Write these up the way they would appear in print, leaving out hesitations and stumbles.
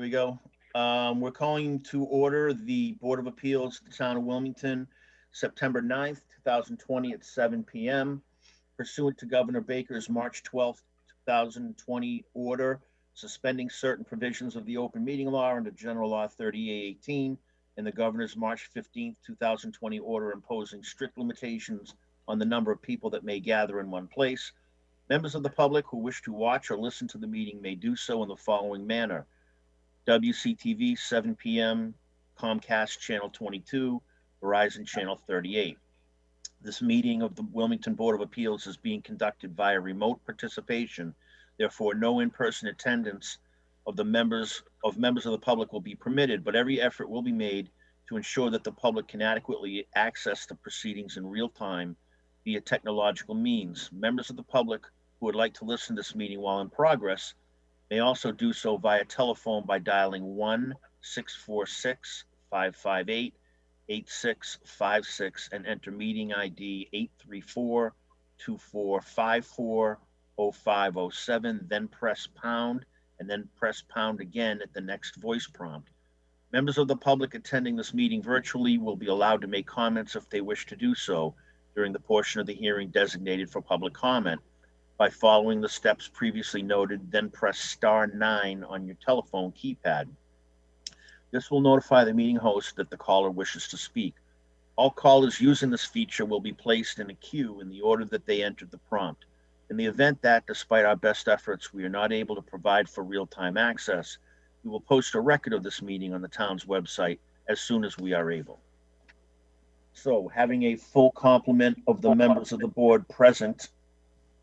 we go. We're calling to order the Board of Appeals of the Town of Wilmington, September 9th, 2020 at 7 p.m. Pursuant to Governor Baker's March 12th, 2020 order suspending certain provisions of the open meeting law under General Law 3818 and the Governor's March 15th, 2020 order imposing strict limitations on the number of people that may gather in one place. Members of the public who wish to watch or listen to the meeting may do so in the following manner. WCTV 7 p.m., Comcast Channel 22, Verizon Channel 38. This meeting of the Wilmington Board of Appeals is being conducted via remote participation. Therefore, no in-person attendance of members of the public will be permitted, but every effort will be made to ensure that the public can adequately access the proceedings in real time via technological means. Members of the public who would like to listen to this meeting while in progress may also do so via telephone by dialing 1-646-558-8656 and enter meeting ID 834-2454-0507, then press pound, and then press pound again at the next voice prompt. Members of the public attending this meeting virtually will be allowed to make comments if they wish to do so during the portion of the hearing designated for public comment by following the steps previously noted, then press star 9 on your telephone keypad. This will notify the meeting host that the caller wishes to speak. All callers using this feature will be placed in a queue in the order that they entered the prompt. In the event that, despite our best efforts, we are not able to provide for real-time access, we will post a record of this meeting on the town's website as soon as we are able. So, having a full complement of the members of the board present,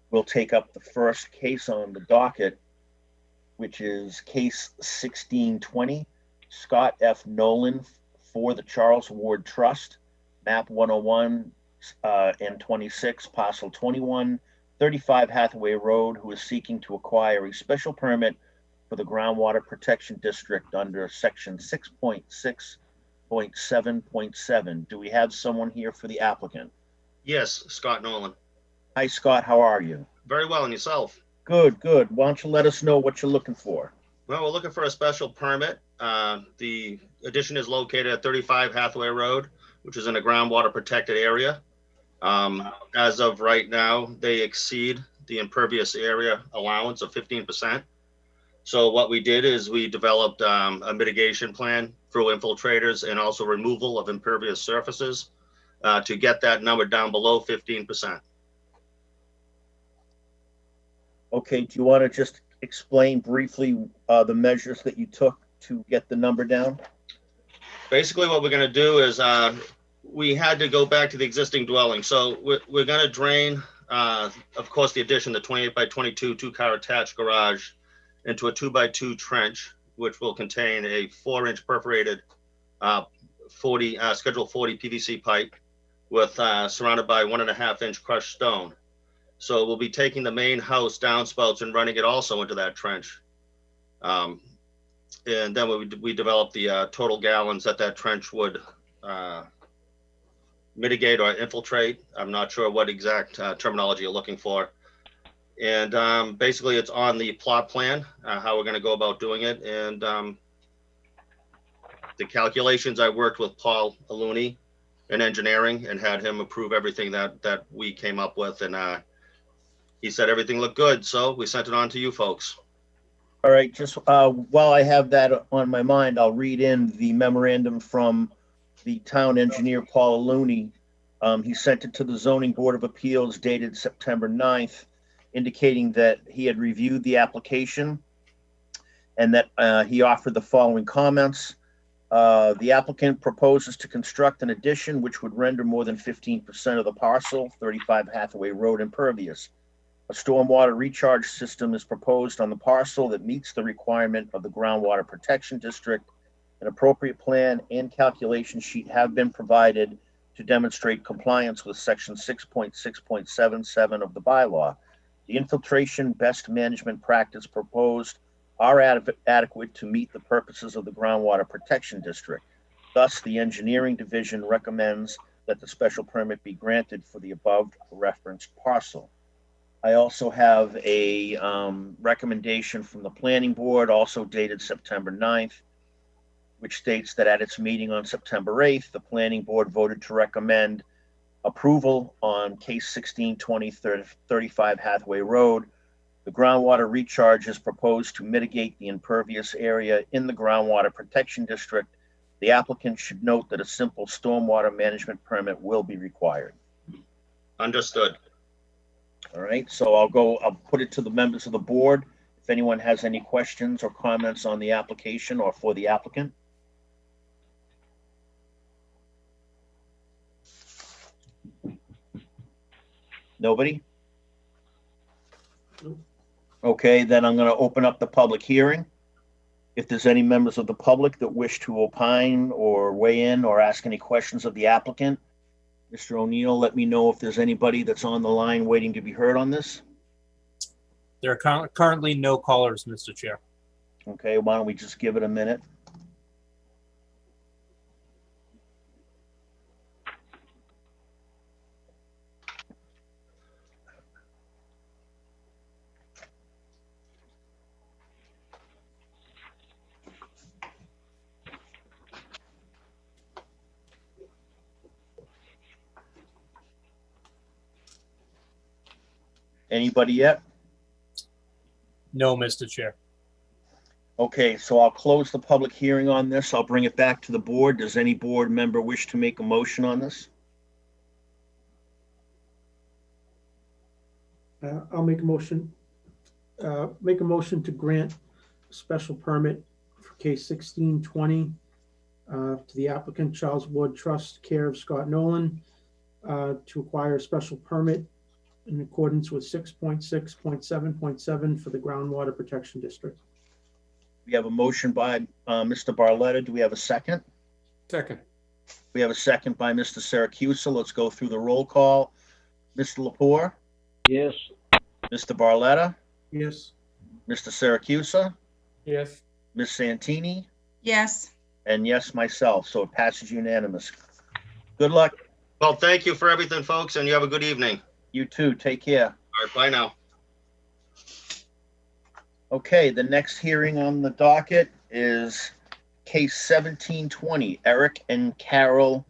we'll take up the first case on the docket, which is case 1620, Scott F. Nolan for the Charles Ward Trust, map 101 and 26, parcel 21, 35 Hathaway Road, who is seeking to acquire a special permit for the Groundwater Protection District under section 6.6.7.7. Do we have someone here for the applicant? Yes, Scott Nolan. Hi, Scott. How are you? Very well, and yourself? Good, good. Why don't you let us know what you're looking for? Well, we're looking for a special permit. The addition is located at 35 Hathaway Road, which is in a groundwater protected area. As of right now, they exceed the impervious area allowance of 15%. So what we did is we developed a mitigation plan through infiltrators and also removal of impervious surfaces to get that number down below 15%. Okay, do you want to just explain briefly the measures that you took to get the number down? Basically, what we're going to do is we had to go back to the existing dwelling. So we're going to drain, of course, the addition, the 28 by 22 two-car attached garage into a 2x2 trench, which will contain a 4-inch perforated Schedule 40 PVC pipe with surrounded by 1.5-inch crushed stone. So we'll be taking the main house downspouts and running it also into that trench. And then we developed the total gallons that trench would mitigate or infiltrate. I'm not sure what exact terminology you're looking for. And basically it's on the plot plan, how we're going to go about doing it. And the calculations, I worked with Paul Aluni in engineering and had him approve everything that we came up with. And he said everything looked good, so we sent it on to you folks. All right, just while I have that on my mind, I'll read in the memorandum from the town engineer, Paul Aluni. He sent it to the Zoning Board of Appeals dated September 9th, indicating that he had reviewed the application and that he offered the following comments. The applicant proposes to construct an addition which would render more than 15% of the parcel, 35 Hathaway Road, impervious. A stormwater recharge system is proposed on the parcel that meets the requirement of the Groundwater Protection District. An appropriate plan and calculation sheet have been provided to demonstrate compliance with section 6.6.77 of the bylaw. The infiltration best management practice proposed are adequate to meet the purposes of the Groundwater Protection District. Thus, the engineering division recommends that the special permit be granted for the above referenced parcel. I also have a recommendation from the planning board, also dated September 9th, which states that at its meeting on September 8th, the planning board voted to recommend approval on case 1620 35 Hathaway Road. The groundwater recharge is proposed to mitigate the impervious area in the groundwater protection district. The applicant should note that a simple stormwater management permit will be required. Understood. All right, so I'll put it to the members of the board. If anyone has any questions or comments on the application or for the applicant. Nobody? Okay, then I'm going to open up the public hearing. If there's any members of the public that wish to opine or weigh in or ask any questions of the applicant, Mr. O'Neill, let me know if there's anybody that's on the line waiting to be heard on this. There are currently no callers, Mr. Chair. Okay, why don't we just give it a minute? Anybody yet? No, Mr. Chair. Okay, so I'll close the public hearing on this. I'll bring it back to the board. Does any board member wish to make a motion on this? I'll make a motion. Make a motion to grant a special permit for case 1620 to the applicant Charles Wood Trust, care of Scott Nolan, to acquire a special permit in accordance with 6.6.7.7 for the groundwater protection district. We have a motion by Mr. Barletta. Do we have a second? Second. We have a second by Mr. Siracusa. Let's go through the roll call. Mr. Lepore? Yes. Mr. Barletta? Yes. Mr. Siracusa? Yes. Ms. Santini? Yes. And yes, myself. So it passes unanimous. Good luck. Well, thank you for everything, folks, and you have a good evening. You too. Take care. All right, bye now. Okay, the next hearing on the docket is case 1720, Eric and Carol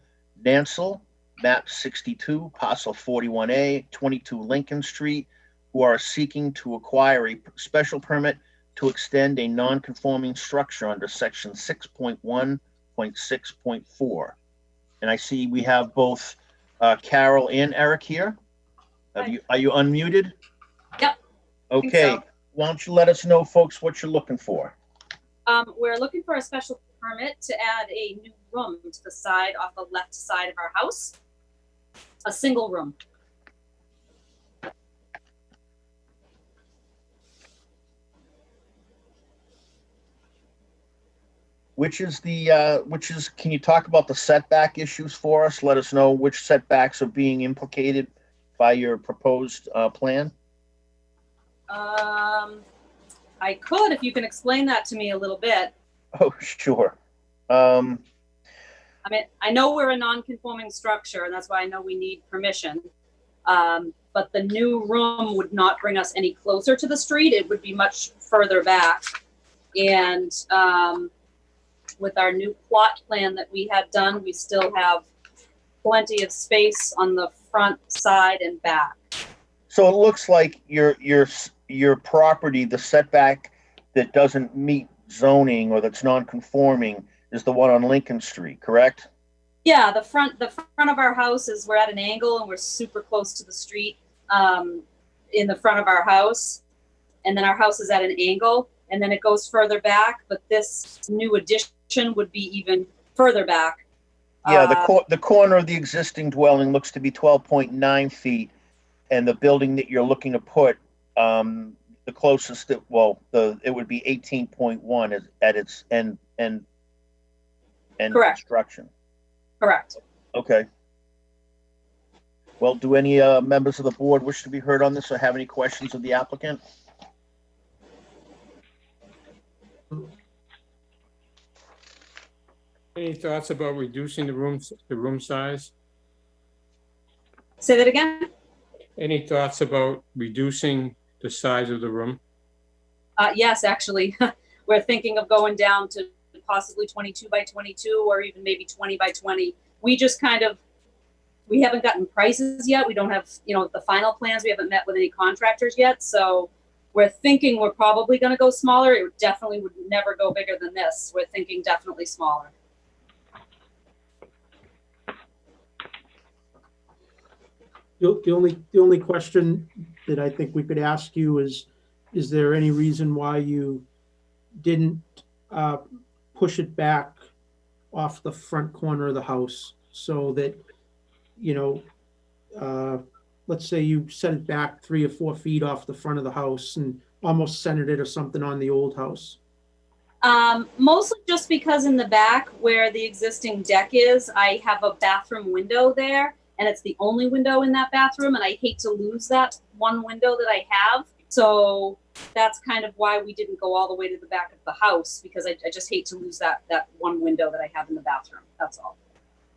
Nansel, map 62, parcel 41A, 22 Lincoln Street, who are seeking to acquire a special permit to extend a non-conforming structure under section 6.1.6.4. And I see we have both Carol and Eric here. Are you unmuted? Yep. Okay. so. Why don't you let us know, folks, what you're looking for? We're looking for a special permit to add a new room to the side, off the left side of our house. A single room. Can you talk about the setback issues for us? Let us know which setbacks are being implicated by your proposed plan. I could, if you can explain that to me a little bit. Oh, sure. I mean, I know we're a non-conforming structure, and that's why I know we need permission. But the new room would not bring us any closer to the street. It would be much further back. And with our new plot plan that we had done, we still have plenty of space on the front, side, and back. So it looks like your property, the setback that doesn't meet zoning or that's non-conforming is the one on Lincoln Street, correct? Yeah, the front of our house is, we're at an angle and we're super close to the street in the front of our house. And then our house is at an angle and then it goes further back, but this new addition would be even further back. Yeah, the corner of the existing dwelling looks to be 12.9 feet, and the building that you're looking to put, the closest it would be 18.1 at its end Correct. construction. Correct. Okay. Well, do any members of the board wish to be heard on this or have any questions of the applicant? Any thoughts about reducing the room size? Say that again? Any thoughts about reducing the size of the room? Yes, actually, we're thinking of going down to possibly 22 by 22 or even maybe 20 by 20. We just we haven't gotten prices yet. We don't have, the final plans. We haven't met with any contractors yet. So we're thinking we're probably going to go smaller. It definitely would never go bigger than this. We're thinking definitely smaller. The only question that I think we could ask you is there any reason why you didn't push it back off the front corner of the house so that, let's say you set it back 3 or 4 feet off the front of the house and almost centered it or something on the old house? Mostly just because in the back where the existing deck is, I have a bathroom window there, and it's the only window in that bathroom, and I hate to lose that one window that I have. So that's kind of why we didn't go all the way to the back of the house, because I just hate to lose that one window that I have in the bathroom. That's all.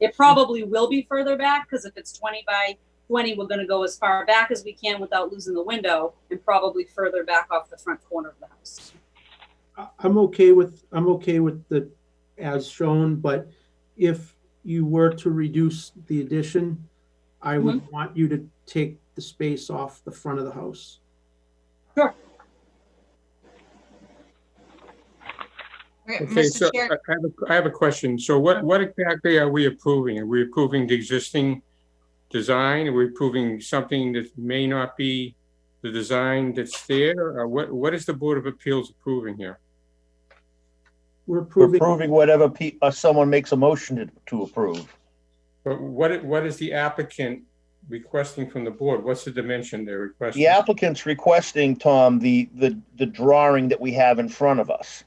It probably will be further back, because if it's 20 by 20, we're going to go as far back as we can without losing the window, and probably further back off the front corner of the house. I'm okay with the as shown, but if you were to reduce the addition, I would want you to take the space off the front of the house. Sure. Okay, Mr. so Chair, I have a question. So what exactly are we approving? Are we approving the existing design? Are we approving something that may not be the design that's there? Or what is the Board of Appeals approving here? We're We're approving, approving whatever someone makes a motion to approve. But what is the applicant requesting from the board? What's the dimension they're requesting? The applicant's requesting, Tom, the drawing that we have in front of us.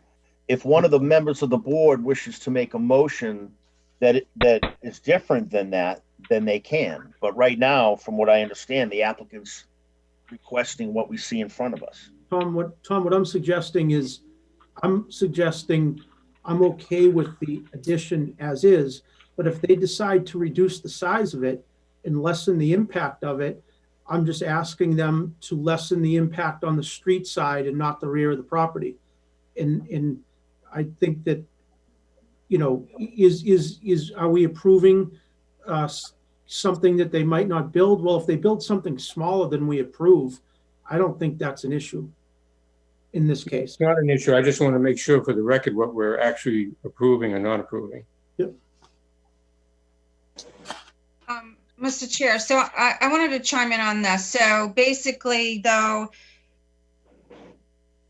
If one of the members of the board wishes to make a motion that is different than that, then they can. But right now, from what I understand, the applicant's requesting what we see in front of us. Tom, what I'm suggesting is, I'm okay with the addition as is, but if they decide to reduce the size of it and lessen the impact of it, I'm just asking them to lessen the impact on the street side and not the rear of the property. And I think that, are we approving something that they might not build? Well, if they build something smaller than we approve, I don't think that's an issue in this case. It's not an issue. I just want to make sure for the record what we're actually approving or not approving. Yep. Mr. Chair, so I wanted to chime in on this. So basically, though,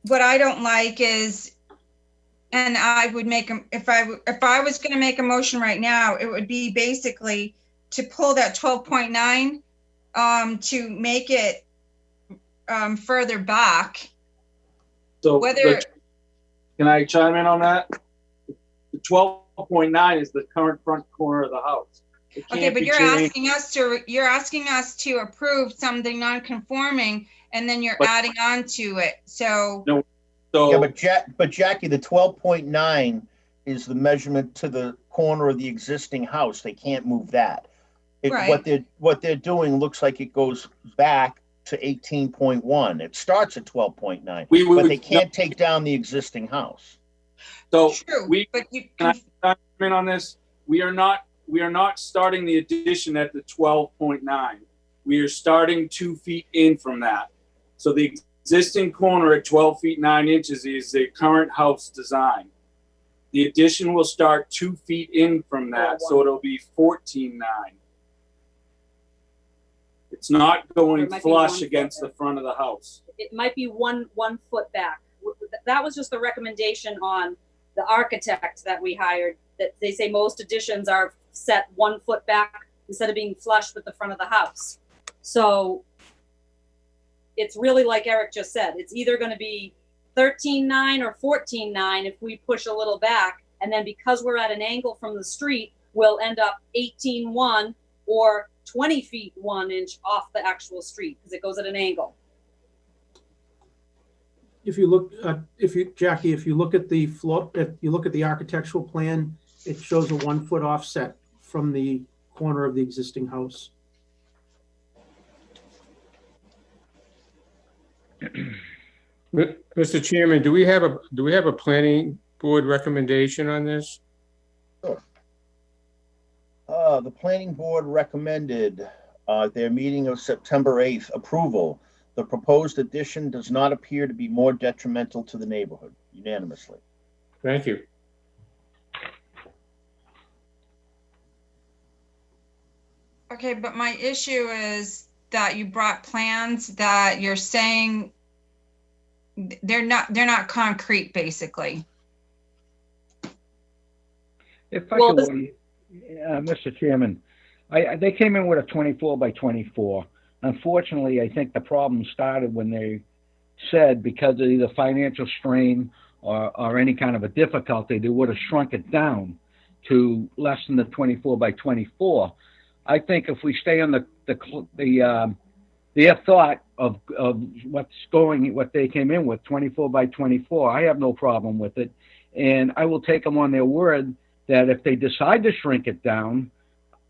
what I don't like is, and I would make if I was going to make a motion right now, it would be basically to pull that 12.9 to make it further back. So Whether can I chime in on that? The 12.9 is the current front corner of the house. It okay, can't but be you're changed. asking us to approve something non-conforming, and then you're But- adding on to it. So No. So Yeah, but Jackie, the 12.9 is the measurement to the corner of the existing house. They can't move that. Right. What they're doing looks like it goes back to 18.1. It starts at 12.9, but they can't take down the existing house. so true, we but you can I chime in on this? We are not starting the addition at the 12.9. We are starting 2 feet in from that. So the existing corner at 12 feet 9 inches is the current house design. The addition will start 2 feet in from that, so it'll be 14.9. It's not going It might be flush 1 foot against the back. front of the house. It might be one foot back. That was just the recommendation on the architect that we hired, that they say most additions are set 1 foot back instead of being flush with the front of the house. So it's really like Eric just said, it's either going to be 13.9 or 14.9 if we push a little back. And then because we're at an angle from the street, we'll end up 18.1 or 20 feet 1 inch off the actual street because it goes at an angle. If you look, Jackie, if you look at the floor, if you look at the architectural plan, it shows a 1 foot offset from the corner of the existing house. Mr. Chairman, do we have a planning board recommendation on this? The planning board recommended their meeting of September 8th approval. The proposed addition does not appear to be more detrimental to the neighborhood, unanimously. Thank you. Okay, but my issue is that you brought plans that you're saying they're not concrete, basically. If I Well, could, Mr. Chairman, they came in with a 24 by 24. Unfortunately, I think the problem started when they said because of either financial strain or any kind of a difficulty, they would have shrunk it down to less than the 24 by 24. I think if we stay on their thought of what they came in with, 24 by 24, I have no problem with it. And I will take them on their word that if they decide to shrink it down,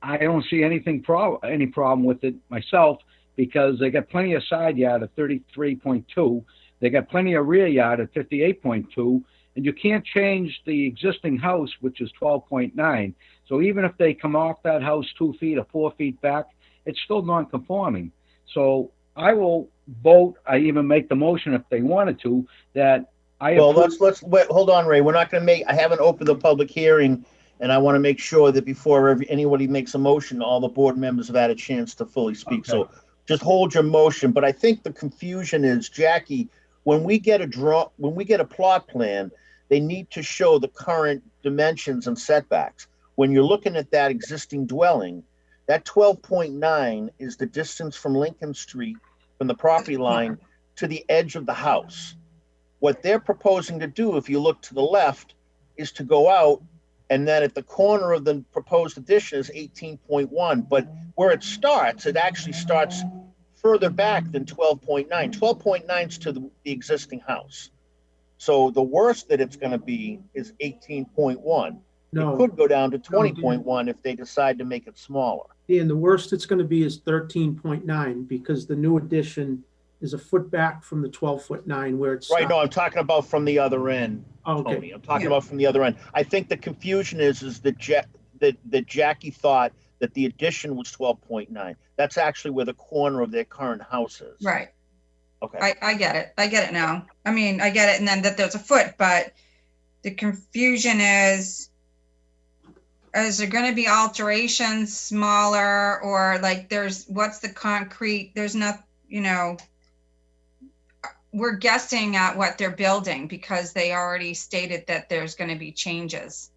I don't see any problem with it myself, because they got plenty of side yard at 33.2. They got plenty of rear yard at 58.2. And you can't change the existing house, which is 12.9. So even if they come off that house 2 feet or 4 feet back, it's still non-conforming. So I will vote, I even make the motion if they wanted to, that Well, let's wait, hold on, Ray. We're not going to I haven't opened the public hearing, and I want to make sure that before anybody makes a motion, all the board members have had a chance to fully speak. Okay. So just hold your motion. But I think the confusion is, Jackie, when we get a plot plan, they need to show the current dimensions and setbacks. When you're looking at that existing dwelling, that 12.9 is the distance from Lincoln Street, from the property line to the edge of the house. What they're proposing to do, if you look to the left, is to go out, and then at the corner of the proposed addition is 18.1. But where it actually starts further back than 12.9. 12.9 is to the existing house. So the worst that it's going to be is 18.1. No. It could go down to 20.1 if they decide to make it smaller. And the worst it's going to be is 13.9, because the new addition is a foot back from the 12.9 where it's right. No, I'm talking about from the other end. Oh, okay. Tony. I'm talking about from the other end. I think the confusion is that Jackie thought that the addition was 12.9. That's actually where the corner of their current house is. Right. Okay. I get it. I get it now. I mean, I get it. And then that there's a foot, but the confusion is there going to be alterations smaller, or like what's the concrete? There's not, we're guessing at what they're building because they already stated that there's going to be changes.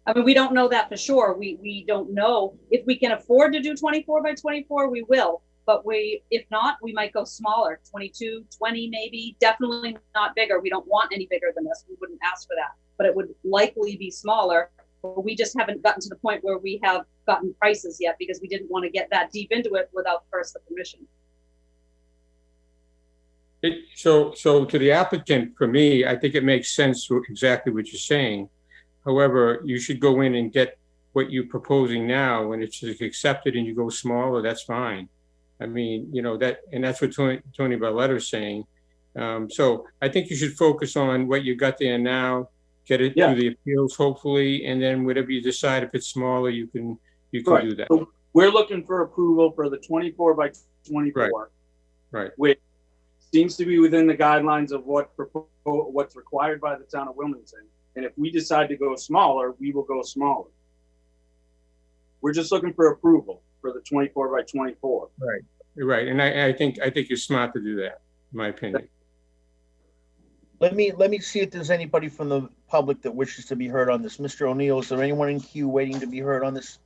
I mean, we don't know that for sure. We don't know if we can afford to do 24 by 24, we will. But if not, we might go smaller, 22, 20 maybe, definitely not bigger. We don't want any bigger than this. We wouldn't ask for that, but it would likely be smaller. But we just haven't gotten to the point where we have gotten prices yet, because we didn't want to get that deep into it without first the permission. So to the applicant, for me, I think it makes sense exactly what you're saying. However, you should go in and get what you're proposing now. When it's accepted and you go smaller, that's fine. I mean, and that's what Tony Barletta's saying. So I think you should focus on what you got there now, get it through the appeals, hopefully, and then whatever you decide, if it's smaller, you can do that. So we're looking for approval for the 24 by 24. Right. Which seems to be within the guidelines of what's required by the town of Wilmington. And if we decide to go smaller, we will go smaller. We're just looking for approval for the 24 by 24. Right. Right. And I think you're smart to do that, in my opinion. Let me see if there's anybody from the public that wishes to be heard on this. Mr. O'Neill, is there anyone in queue waiting to be heard on this?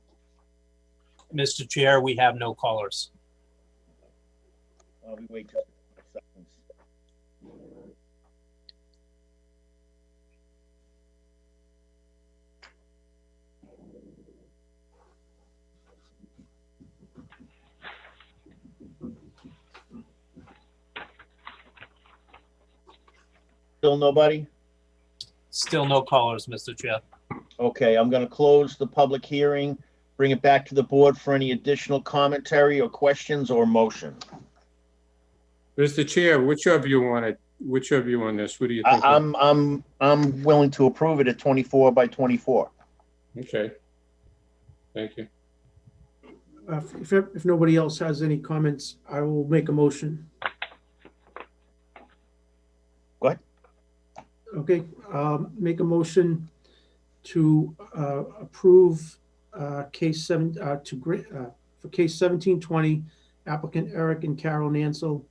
Mr. Chair, we have no callers. We wait just a few seconds. Still nobody? Still no callers, Mr. Chair. Okay, I'm going to close the public hearing, bring it back to the board for any additional commentary or questions or motion. Mr. Chair, which of you want to which of you on this? What do you think? I'm willing to approve it at 24 by 24. Okay. Thank you. If nobody else has any comments, I will make a motion. Go ahead. Okay, make a motion to approve case 7 for case 1720, applicant Eric and Carol Nansel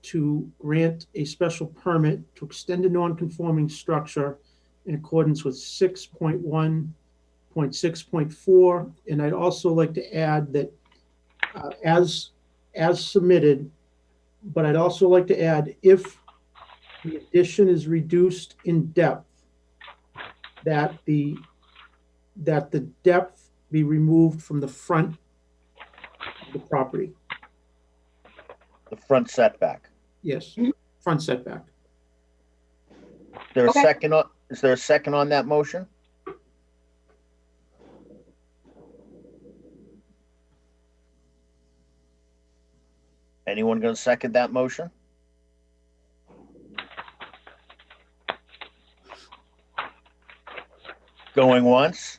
to grant a special permit to extend a non-conforming structure in accordance with 6.1.6.4. And I'd also like to add that as submitted, but I'd also like to add, if the addition is reduced in depth, that the depth be removed from the front of the property. The front setback. Yes, front setback. Is there a Okay. second on, is there a second on that motion? Anyone gonna second that motion? Going once,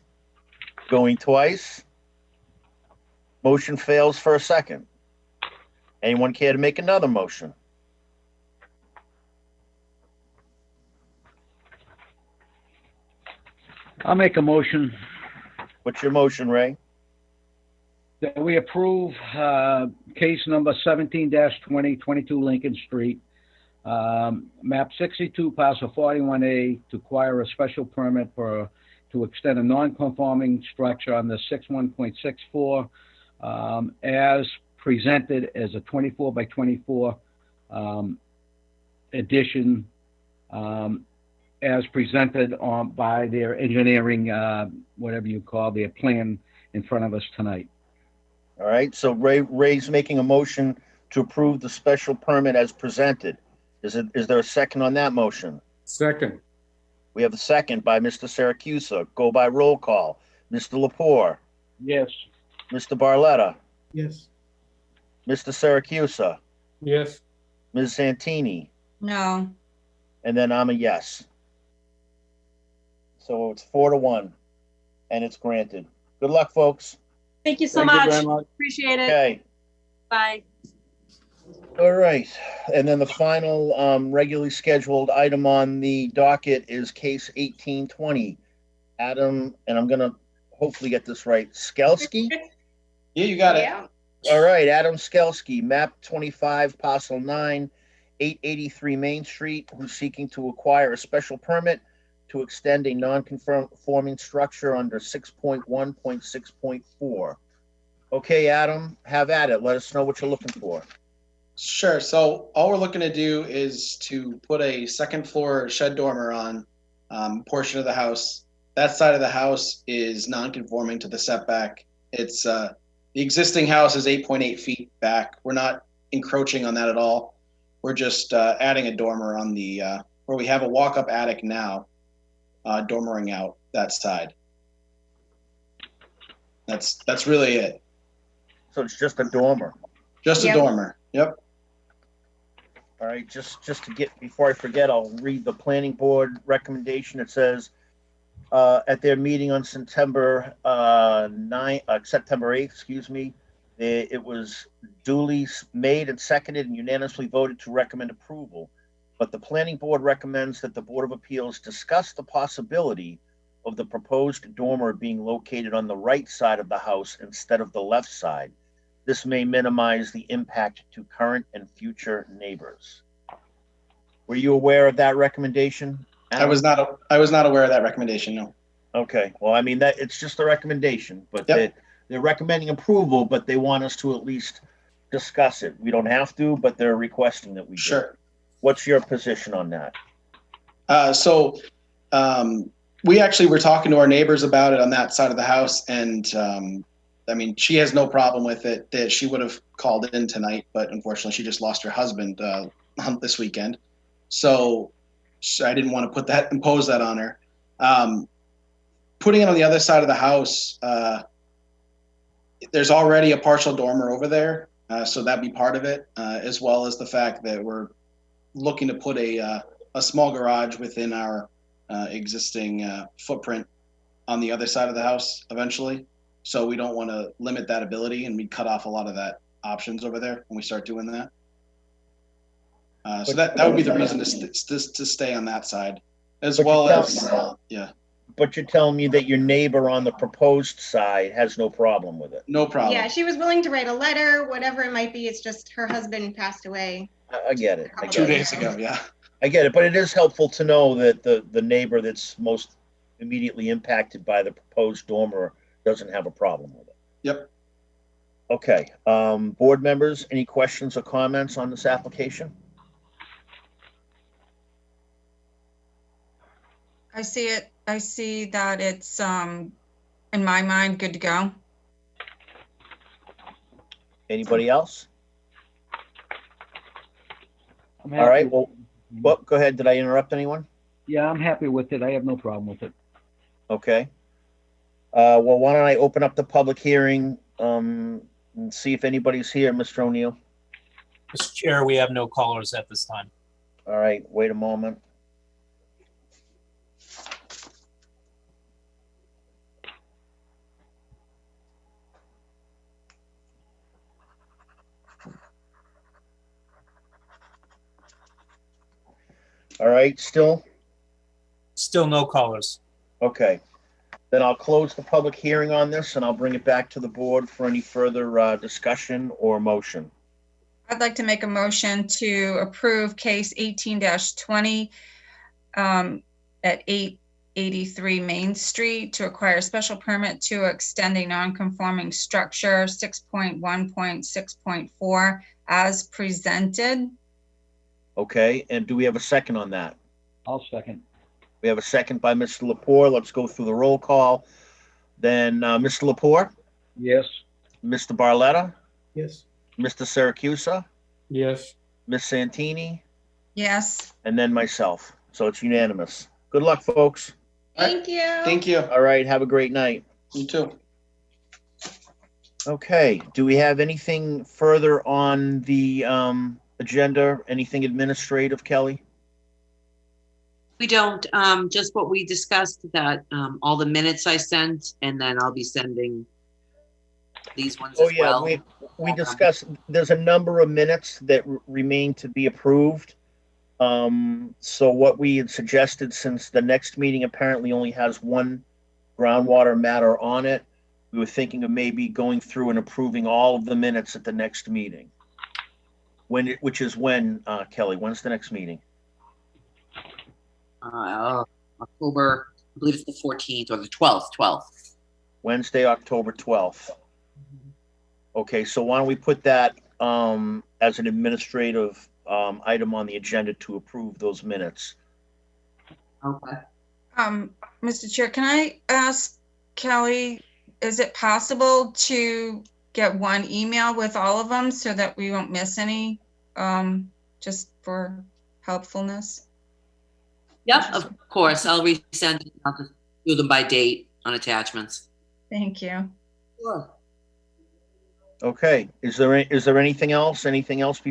going twice. Motion fails for a second. Anyone care to make another motion? I'll make a motion What's your motion, Ray? that we approve case number 17-20, 22 Lincoln Street, map 62, parcel 41A, to acquire a special permit to extend a non-conforming structure on the 61.64 as presented as a 24 by 24 addition as presented by their engineering, whatever you call their plan in front of us tonight. All right, so Ray's making a motion to approve the special permit as presented. Is there a second on that motion? Second. We have a second by Mr. Siracusa. Go by roll call. Mr. Lepore, Yes. Mr. Barletta, Yes. Mr. Siracusa, Yes. Ms. Santini, No. and then I'm a yes. So it's 4-1, and it's granted. Good luck, folks. Thank you so Thank you much. very much. Appreciate it. Okay. Bye. All right, and then the final regularly scheduled item on the docket is case 1820. Adam, and I'm gonna hopefully get this right, Skelsky? Yeah, you got it. Yeah. All right, Adam Skelsky, map 25, parcel 9, 883 Main Street, who's seeking to acquire a special permit to extend a non-conforming structure under 6.1.6.4. Okay, Adam, have at it. Let us know what you're looking for. Sure. So all we're looking to do is to put a second floor shed dormer on portion of the house. That side of the house is non-conforming to the setback. It's the existing house is 8.8 feet back. We're not encroaching on that at all. We're just adding a dormer on the where we have a walk-up attic now, dormering out that side. That's really it. So it's just a dormer. Just Yep. a dormer. Yep. All right, just to get, before I forget, I'll read the planning board recommendation. It says, at their meeting on September 8th, excuse me, it was duly made and seconded and unanimously voted to recommend approval. But the planning board recommends that the Board of Appeals discuss the possibility of the proposed dormer being located on the right side of the house instead of the left side. This may minimize the impact to current and future neighbors. Were you aware of that recommendation, Adam? I was not aware of that recommendation. No. Okay, well, I mean, that it's just a recommendation, but Yep. they're recommending approval, but they want us to at least discuss it. We don't have to, but they're requesting that we do. Sure. What's your position on that? We actually were talking to our neighbors about it on that side of the house, and I mean, she has no problem with it. That she would have called in tonight, but unfortunately, she just lost her husband this weekend. So I didn't want to impose that on her. Putting it on the other side of the house, there's already a partial dormer over there, so that'd be part of it, as well as the fact that we're looking to put a small garage within our existing footprint on the other side of the house eventually. So we don't want to limit that ability, and we cut off a lot of that options over there when we start doing that. So that would be the reason to stay on that side, as well as yeah. But you're telling me that your neighbor on the proposed side has no problem with it? No problem. Yeah, she was willing to write a letter, whatever it might be. It's just her husband passed away. I get it. I 2 get it. days ago, yeah. I get it, but it is helpful to know that the neighbor that's most immediately impacted by the proposed dormer doesn't have a problem with it. Yep. Okay, board members, any questions or comments on this application? I see it. I see that it's, in my mind, good to go. Anybody else? I'm All happy right, with- well, go ahead. Did I interrupt anyone? Yeah, I'm happy with it. I have no problem with it. Okay. Well, why don't I open up the public hearing, and see if anybody's here, Mr. O'Neill? Mr. Chair, we have no callers at this time. All right, wait a moment. All right, still? Still no callers. Okay. Then I'll close the public hearing on this, and I'll bring it back to the board for any further discussion or motion. I'd like to make a motion to approve case 18-20 at 883 Main Street to acquire a special permit to extend a non-conforming structure 6.1.6.4 as presented. Okay, and do we have a second on that? I'll second. We have a second by Mr. Lepore. Let's go through the roll call. Then Mr. Lepore, Yes. Mr. Barletta, Yes. Mr. Siracusa, Yes. Ms. Santini, Yes. and then myself. So it's unanimous. Good luck, folks. Thank you. Thank you. All right, have a great night. You too. Okay, do we have anything further on the agenda? Anything administrative, Kelly? We don't, just what we discussed, that all the minutes I sent, and then I'll be sending these ones Oh, as yeah, well. we discussed, there's a number of minutes that remain to be approved. So what we had suggested, since the next meeting apparently only has one groundwater matter on it, we were thinking of maybe going through and approving all of the minutes at the next meeting. Which is when, Kelly, when's the next meeting? October, I believe it's the 14th or the 12th. Wednesday, October 12th. Okay, so why don't we put that as an administrative item on the agenda to approve those minutes? Okay. Mr. Chair, can I ask Kelly, is it possible to get one email with all of them so that we won't miss any, just for helpfulness? Yep, of course. I'll resend it. I'll just do them by date on attachments. Thank you. Sure. Okay, is there anything else? Anything else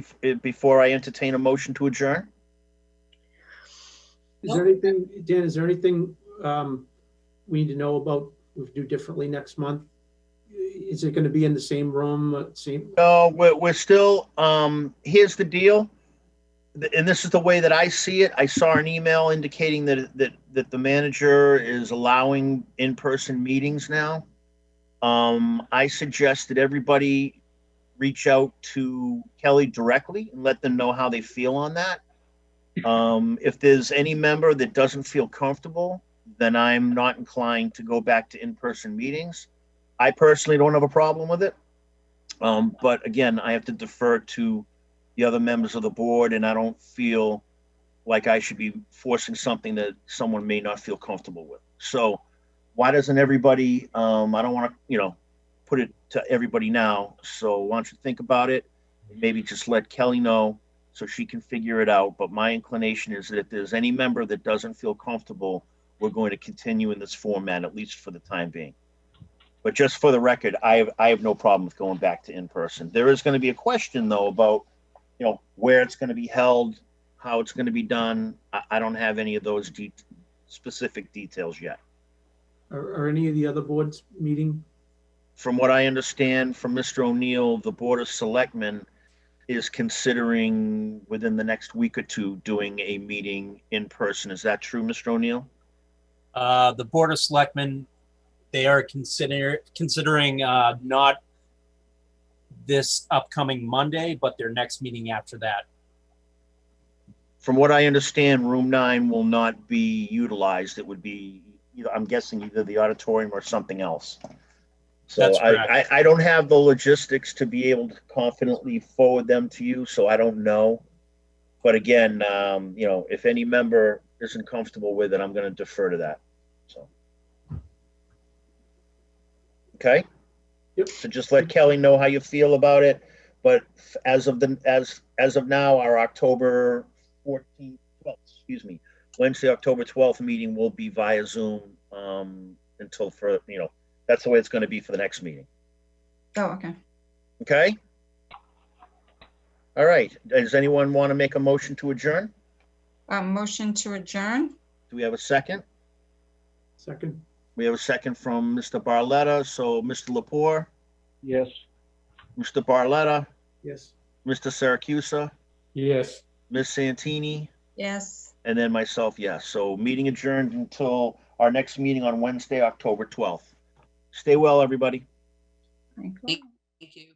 before I entertain a motion to adjourn? Is there anything, Dan, is there anything we need to know about, we do differently next month? Is it going to be in the same room? No, we're still, here's the deal. And this is the way that I see it. I saw an email indicating that the manager is allowing in-person meetings now. I suggest that everybody reach out to Kelly directly and let them know how they feel on that. If there's any member that doesn't feel comfortable, then I'm not inclined to go back to in-person meetings. I personally don't have a problem with it. But again, I have to defer to the other members of the board, and I don't feel like I should be forcing something that someone may not feel comfortable with. So why doesn't everybody, I don't want to, put it to everybody now. So why don't you think about it? Maybe just let Kelly know so she can figure it out. But my inclination is that if there's any member that doesn't feel comfortable, we're going to continue in this format, at least for the time being. But just for the record, I have no problem with going back to in-person. There is going to be a question, though, about, where it's going to be held, how it's gonna be done. I don't have any of those specific details yet. Are any of the other boards meeting? From what I understand from Mr. O'Neill, the Board of Selectmen is considering within the next week or two doing a meeting in person. Is that true, Mr. O'Neill? The Board of Selectmen, they are considering not this upcoming Monday, but their next meeting after that. From what I understand, room 9 will not be utilized. It would be, I'm guessing, either the auditorium or something else. So That's correct. I don't have the logistics to be able to confidently forward them to you, so I don't know. But again, if any member isn't comfortable with it, I'm going to defer to that. So, okay. Yep. So just let Kelly know how you feel about it. But as of now, our October 14th, 12th, excuse me, Wednesday, October 12th meeting will be via Zoom until for that's the way it's going to be for the next meeting. Oh, okay. Okay. All right. Does anyone want to make a motion to adjourn? Motion to adjourn. Do we have a second? Second. We have a second from Mr. Barletta. So Mr. Lepore, Yes. Mr. Barletta, Yes. Mr. Siracusa, Yes. Ms. Santini, Yes. and then myself, yes. So meeting adjourned until our next meeting on Wednesday, October 12th. Stay well, everybody. Thank you. Thank you.